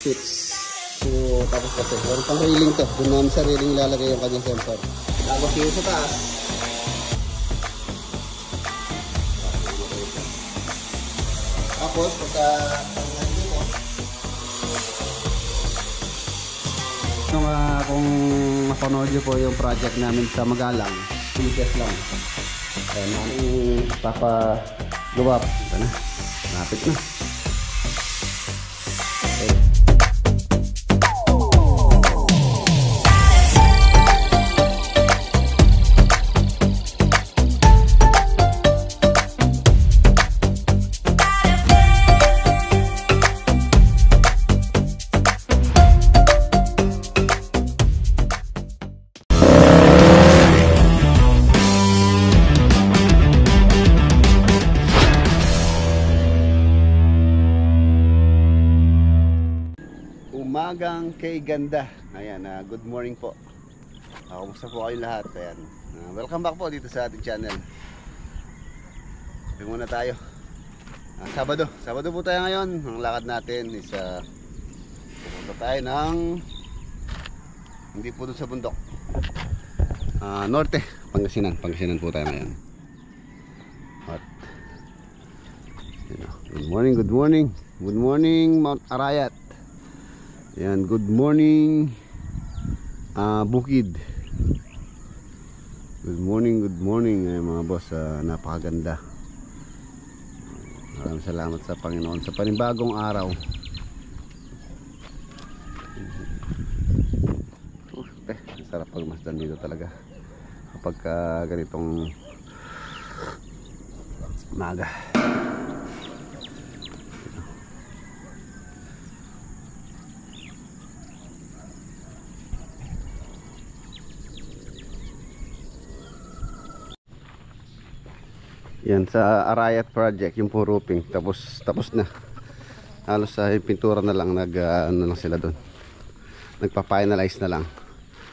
fits. So, tapos kasi, meron pang railing to. Doon namin sa railing ilalagay yung kanyang sensor. Tapos yung sa taas. Tapos, pagka dito. Kung mapanood nyo po yung project namin sa Magalang, PCS lang. Ayan, namin papagawa. Ito na, lapit na. Umagang kay ganda. Ayan, good morning po. Kumusta po kayo lahat? Ayan, welcome back po dito sa ating channel. Sabi muna tayo. Sabado po tayo ngayon. Ang lakad natin is pupunta tayo ng hindi po doon sa bundok. Norte, Pangasinan po tayo ngayon. At good morning Mount Arayat. Ayan, good morning Bukid. Good morning ay mga boss, napakaganda. Maraming salamat sa Panginoon sa panibagong araw. Sarap pagmasdan dito talaga kapag ganitong umaga. Yan sa Arayat project, yung po roofing tapos na. Halos sa pintura na lang ano lang sila doon. Nagpa-finalize na lang.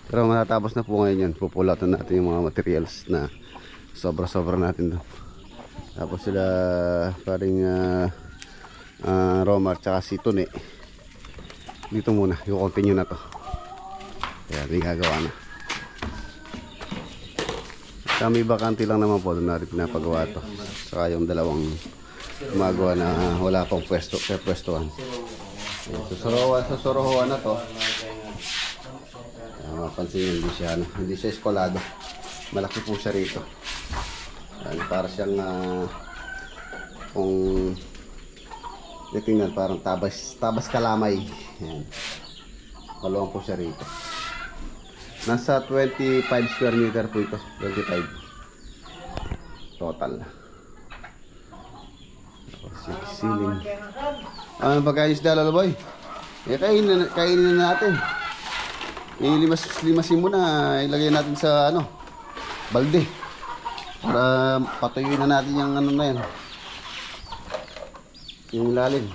Pero matatapos na po ngayon yan. Pupulatan natin yung mga materials na sobra-sobra natin doon. Tapos sila paring Romar tsaka si Tune. Dito muna, yung continue na to. Kaya hindi gagawa na. Kami bakante lang naman po doon natin pinapagawa to. Saka yung dalawang gumagawa na wala pang pwesto, pwestuhan. Sa Sorohoan na to. Mapansin nyo, hindi siya eskolado. Malaki po siya rito. Para siyang kung titingnan parang tabas kalamay. Ayan. Maluwang po siya rito. Nasa 25 square meter po ito. 25 total. Ceiling. Ano pagkayos dala boy? Kainin na natin. Limasin mo na, ilagay natin sa balde. Para patuyuin na natin yung na yan. Yung lalim.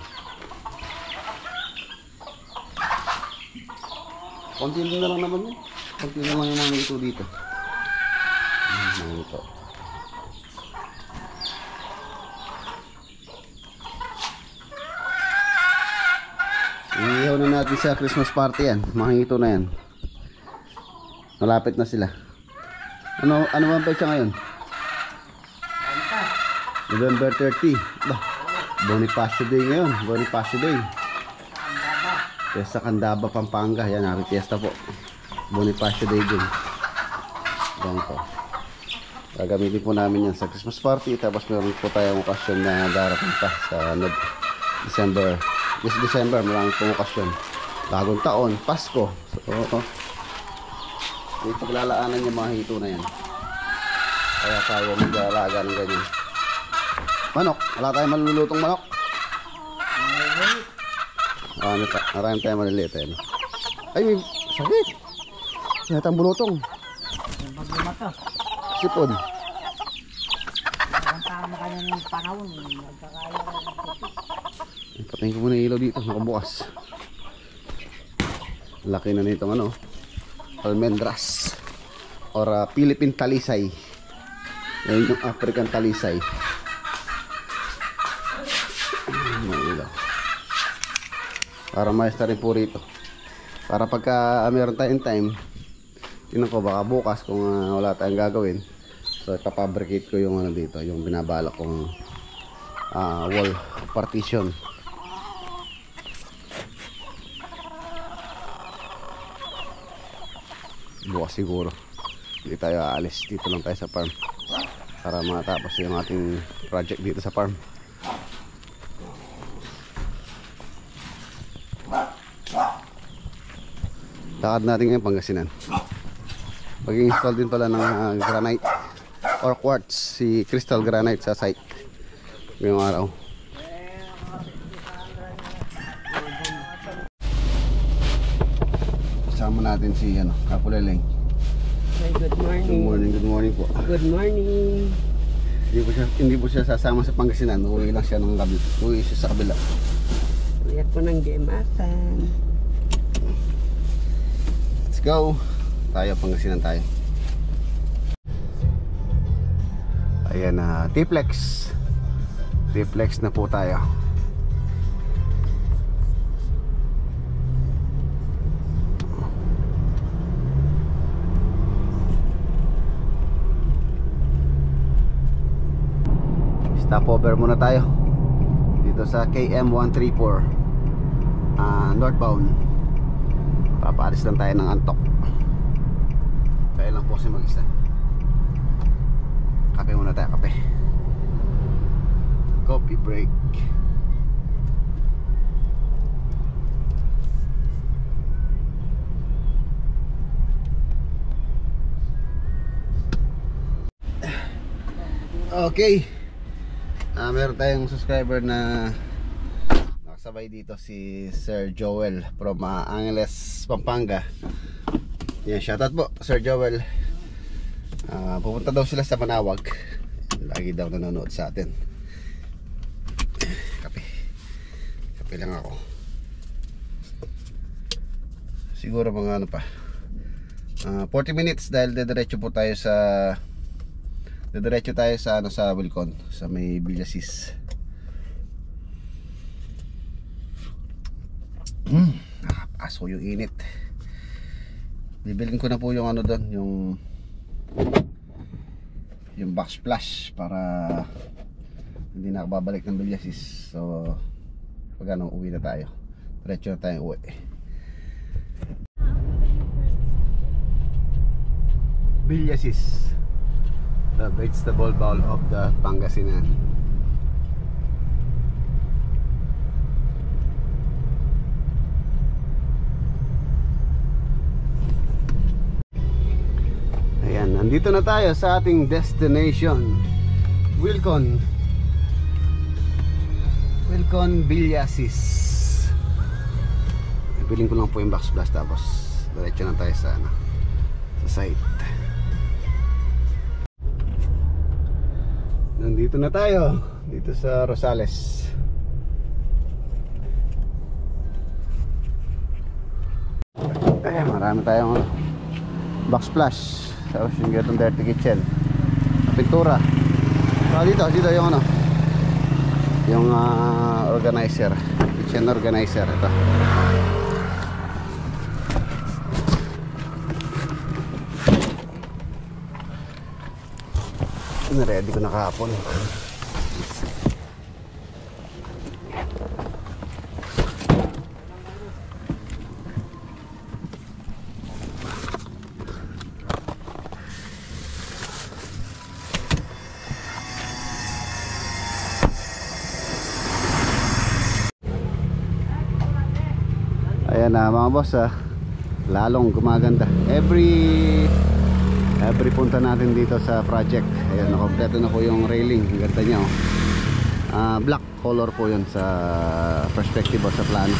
Konti na lang naman yun. Konti naman yung mga ito dito. Ito. Iihaw na natin sa Christmas party yan. Mga ito na yan. Malapit na sila. Ano ba pa siya ngayon? November 30. Bonifacio Day ngayon. Bonifacio Day. Fiesta Candaba, Pampanga. Yan, nari-fiesta po. Bonifacio Day din. Ganito. Gagamitin po namin yan sa Christmas party. Tapos meron po tayong okasyon na darating pa sa December. This December, maraming pong okasyon. Bagong taon, Pasko. So, may paglalaanan yung mga hito na yan. Kaya tayo mag-aalaga ng ganyan. Manok. Wala tayong malulutong manok. Maraming tayo maliliit. Ay, may sakit. Yatang bulutong. Sipon. Ang tama kanyang panahon. Patayin ko muna yung ilaw dito. Nakabukas. Laki na nitong almendras. Or Philippine talisay. Yan yung African talisay. para maayos na rin po rito. Para pagka meron tayong time, tingnan ko baka bukas kung wala tayong gagawin, so ipapabricate ko yung ano dito, yung binabalak kong wall partition. Bukas siguro hindi tayo aalis, dito lang tayo sa farm para matapos yung ating project dito sa farm. Lakad natin ngayon Pangasinan. Mag-install din pala ng granite or quartz, si crystal granite sa site ngayong araw. Kasama natin si Kapuleleng. Good morning. Good morning po. Good morning. Hindi po siya sasama sa Pangasinan. Uwi lang siya ng kabila. Uwi siya sa kabila. Uwi po ng Gemasan. Let's go. Tayo, Pangasinan tayo. Ayan na, T-Flex. T-Flex na po tayo. Stopover muna tayo dito sa KM 134 northbound. Papaalis lang tayo ng Antok. Kaya lang po kasi mag-isa. Kape muna tayo, kape. Coffee break. Okay. Meron tayong subscriber na nakasabay dito, si Sir Joel from Angeles, Pampanga. Yan, shoutout po Sir Joel. Pupunta daw sila sa Manawag. Lagi daw nanonood sa atin. Kape lang ako. Siguro mga ano pa 40 minutes dahil diretso tayo sa sa Wilcon, sa may Villasis. Nakakaso yung init. Bibilin ko na po yung ano doon, yung box splash para hindi na babalik ng Villasis. So pag uwi na tayo, diretso na tayo uwi. Villasis, the vegetable bowl of the Pangasinan. Ayan, nandito na tayo sa ating destination, Wilcon Villasis. Biling ko lang po yung box blast, tapos diretso na tayo sa site. Nandito na tayo dito sa Rosales. Ayan, marami tayong box splash. Tapos yung gatong dirty kitchen, pintura. Dito yung yung organizer, kitchen organizer. Ito ready ko na kahapon. Ayan na mga boss, lalong gumaganda every punta natin dito sa project. Ayan, nakompleto na po yung railing. Ganda niya, black color po yun sa perspective o sa plano.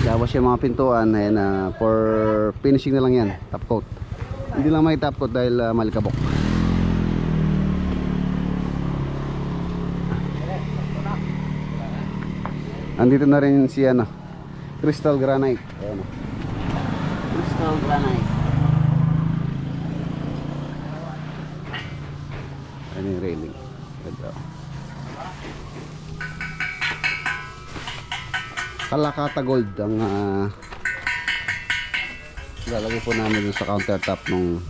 Tapos yung mga pintuan, ayan, for finishing na lang yan, top coat. Hindi lang may top coat dahil malikabok. Andito na rin si crystal granite. Ayan, crystal granite. Ano yung railing? Ganda. Kalakata Gold ang lalagay po namin dun sa countertop ng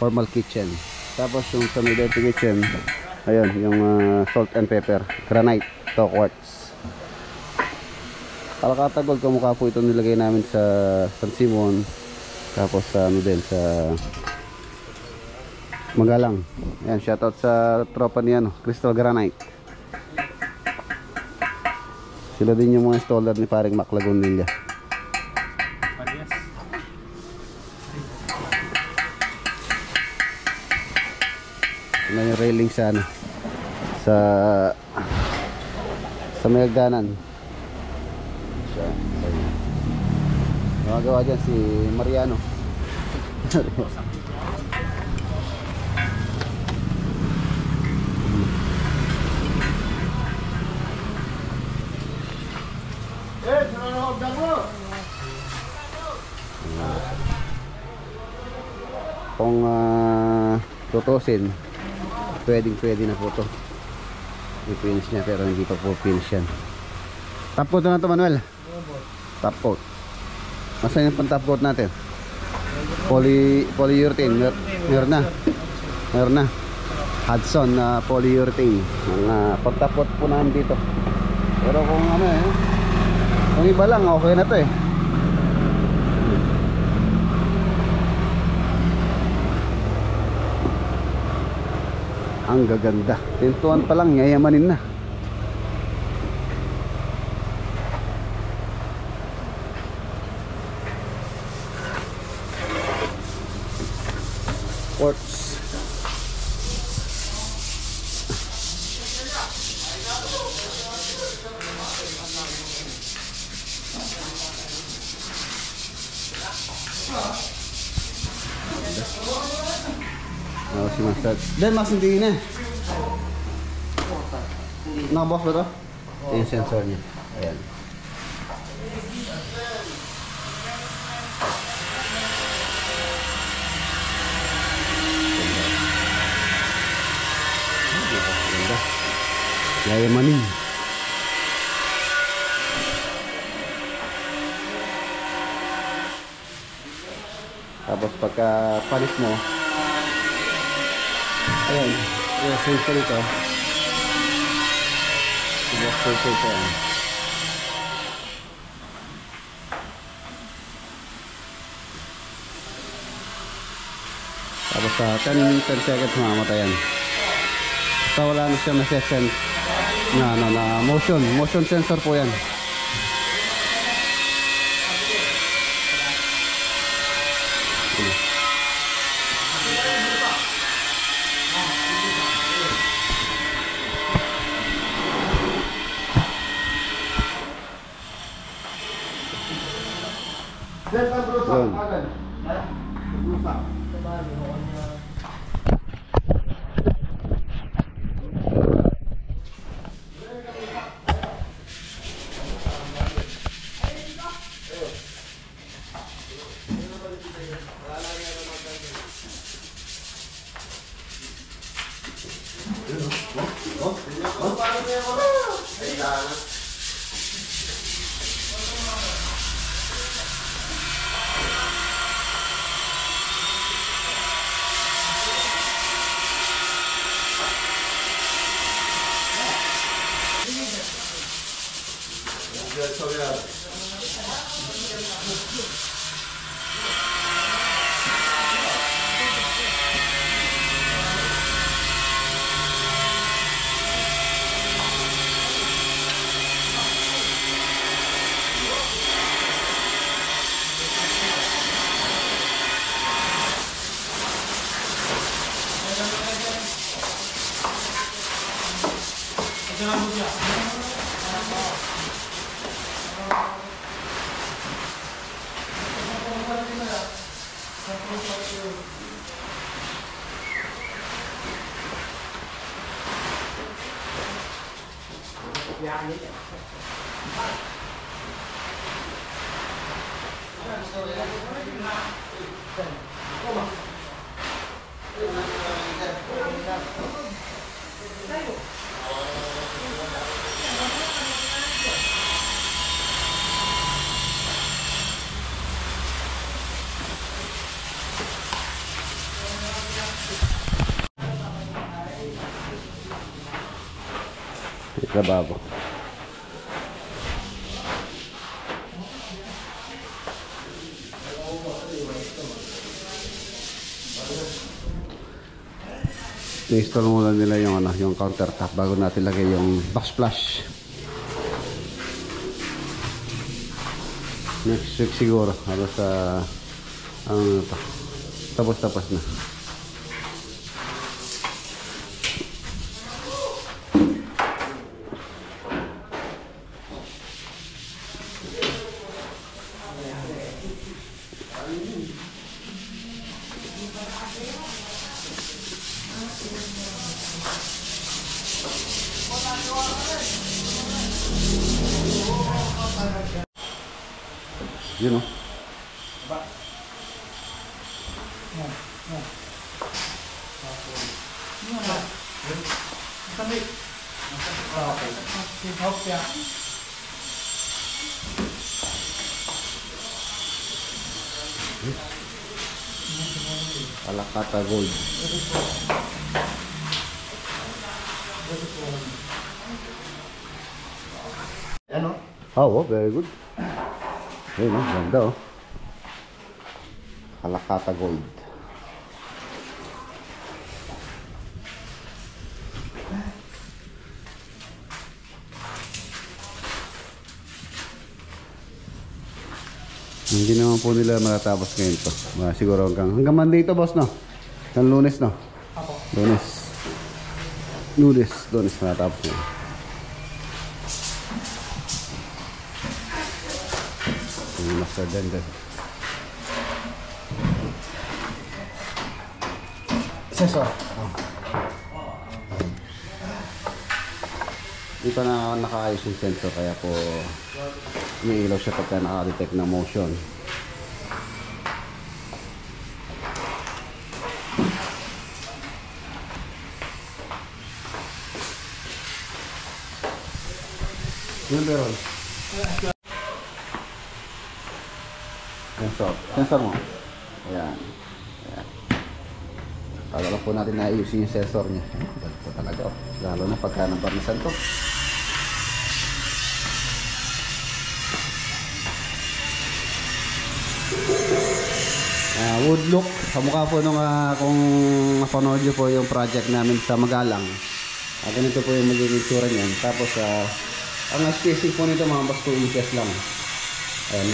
formal kitchen. Tapos yung sa middle kitchen, ayun, yung salt and pepper, granite, to quartz. Kalakata Gold, kamukha po ito nilagay namin sa San Simon. Tapos sa ano din, sa Magalang. Ayan, shoutout sa tropa ni Crystal Granite. Sila din yung mga installer ni paring Mac Lagunilla. Ano yung railing sa sa may hagdanan. Gumagawa dyan si Mariano. Kung tutusin, pwede na po to. I-finish niya pero hindi pa po finish yan. Top coat na to, Manuel. Top coat. Nasaan yung pang top coat natin? Polyurethane. Meron na. Hudson na polyurethane. Ang pang top coat po namin dito. Pero kung kung iba lang, okay na to eh. Ang gaganda. Pintuan pa lang, yayamanin na. Quartz. Si Master. Dan, mas hindi na. Nakabox ba ito? Ito yung sensor niya. Ayan. Yayamanin. Tapos pagka panis mo, ayan, yung sensor ito. Yung sensor ito yan. Tapos sa 10 seconds mamatayan. Basta wala na siya nasa-sense na motion sensor po yan. lababo. I-install muna nila yung ano, yung countertop bago natin lagay yung backsplash. Next week siguro, halos sa tapos na. Yun o. Alakata Gold. Ano? Oh, very good. Ayun o, ganda o. Alakata Gold. Hindi naman po nila matatapos ngayon to. Siguro hanggang Monday ito, boss, no? Hanggang Lunes, no? Ako. Lunes matatapos ngayon. Yung master blender. Sensor. Hindi pa na nakaayos yung sensor, kaya po umiilaw siya pagka naka-detect ng motion. Yun meron. Sensor mo. Ayan. Kala po natin na ayusin yung sensor niya. Ito talaga, oh. Lalo na pagka nabarnisan to. Wood look. Kamukha po nung kung napanood nyo po yung project namin sa Magalang. Ganito po yung magiging itsura niyan. Tapos ang spacing po nito mga bas 2 inches lang. Ayan,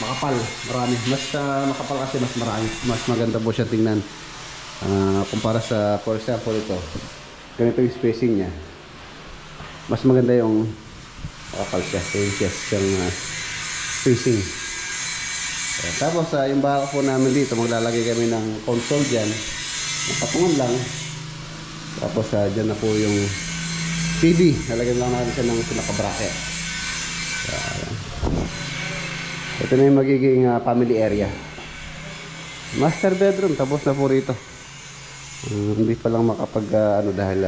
makapal, marami. Mas makapal kasi mas marami. Mas maganda po siya tingnan. Kumpara sa, for example, ito. Ganito yung spacing niya. Mas maganda yung makapal siya. 2 inches yung spacing. Tapos yung baka po namin dito, maglalagay kami ng console dyan. Patungan lang. Tapos dyan na po yung TV. Nalagyan lang natin siya ng pinaka-bracket. Ito na yung magiging family area. Master bedroom. Tapos na po rito. Hindi pa lang makapag dahil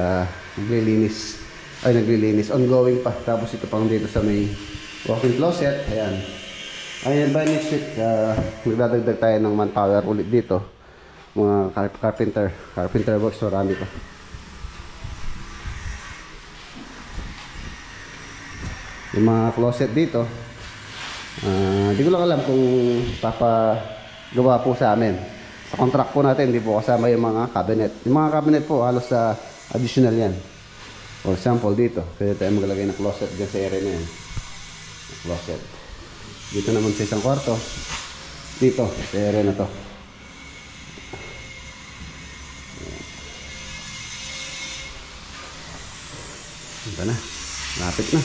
naglilinis. Ongoing pa. Tapos ito pang dito sa may walk-in closet. Ayan. Ayan ba, next week magdadagdag tayo ng manpower ulit dito. Mga carpenter works, marami pa. Yung mga closet dito, hindi ko lang alam kung papagawa po sa amin. Sa contract po natin, hindi po kasama yung mga cabinet. Yung mga cabinet po, halos additional yan. For example, dito, pwede tayo maglagay ng closet dyan sa area na yan. Closet. Dito naman sa isang kwarto. Dito, sa area na to. Ito na. Lapit na.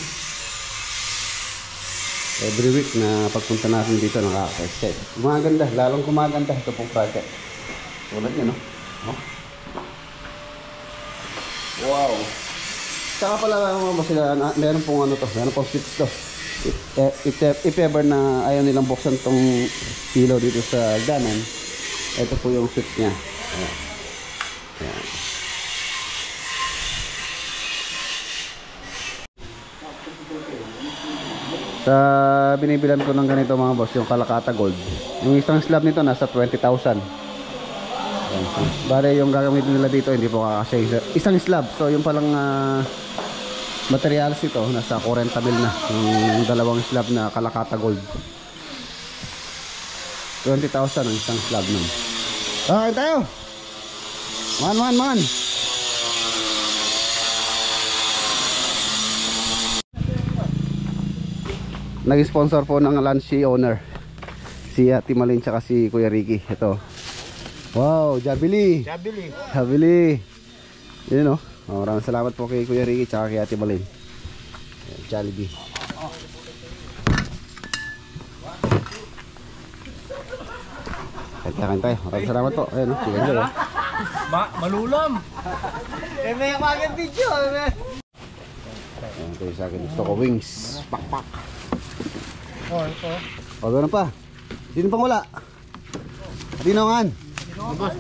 Every week na pagpunta natin dito nakaka-excite. Gumaganda. Lalong gumaganda ito pong project. Tulad nyo, no? Oh. Wow. Saka pala meron pong meron pong switch to. If ever na ayaw nilang buksan tong ilaw dito sa ganan, ito po yung switch nya. Ayan. Ayan. Sa binibilan ko ng ganito mga boss, yung Kalakata Gold, yung isang slab nito nasa 20,000. Bale yung gagamitin nila dito hindi po kakasya isang slab. So yung palang materials ito, nasa 40 mil na. Yung dalawang slab na Kalakata Gold. 20,000 ang isang slab nun. Okay tayo. Man. Nag-sponsor po ng lunch si owner. Si Ate Malin tsaka si Kuya Ricky. Ito. Wow, Jabili. Yun o. Maraming salamat po kay Kuya Ricky tsaka kay Ate Malin. Jollibee. Kain tayo. Maraming salamat po. Ayun o. Chicken joy. Malulam. May magandang video. Ayan ito sa akin. Gusto ko wings. Pak. Oh, ito. O gano'n pa. Sino pang wala? Tinongan.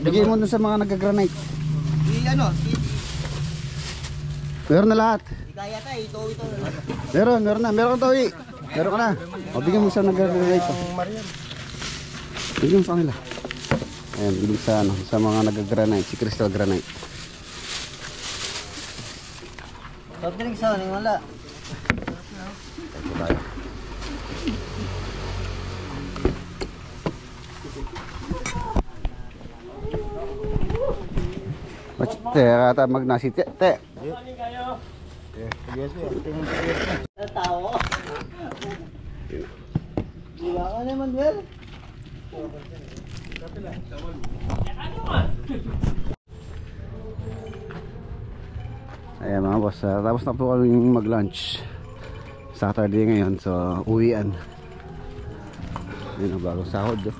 Bigay mo dun sa mga nagka-granite. Meron na lahat. Kaya tayo, ito. Meron na. Meron ka tawi. Meron ka na. O bigyan mo sa nagka-granite. Bigyan mo sa kanila. Ayan, bigyan sa mga nagka-granite. Si Crystal Granite. Top drink sa akin, wala. Ito tayo. Te, kata magnasi te. Tao. Diba ka naman, Well? Ayan mga boss, tapos na po kami mag-lunch. Saturday ngayon, so uwian. Yun ang bagong sahod. Oh.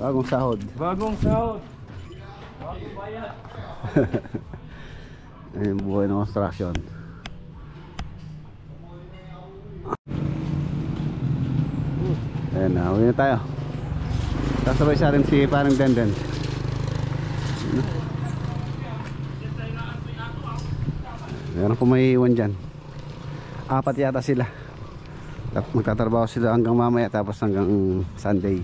Bagong sahod. Bagong sahod. Ayun, buhay ng construction. Ayan na, uwi na tayo. Sasabay sa atin si parang Denden. Meron po may iwan dyan. 4 yata sila. Magtatrabaho sila hanggang mamaya tapos hanggang Sunday.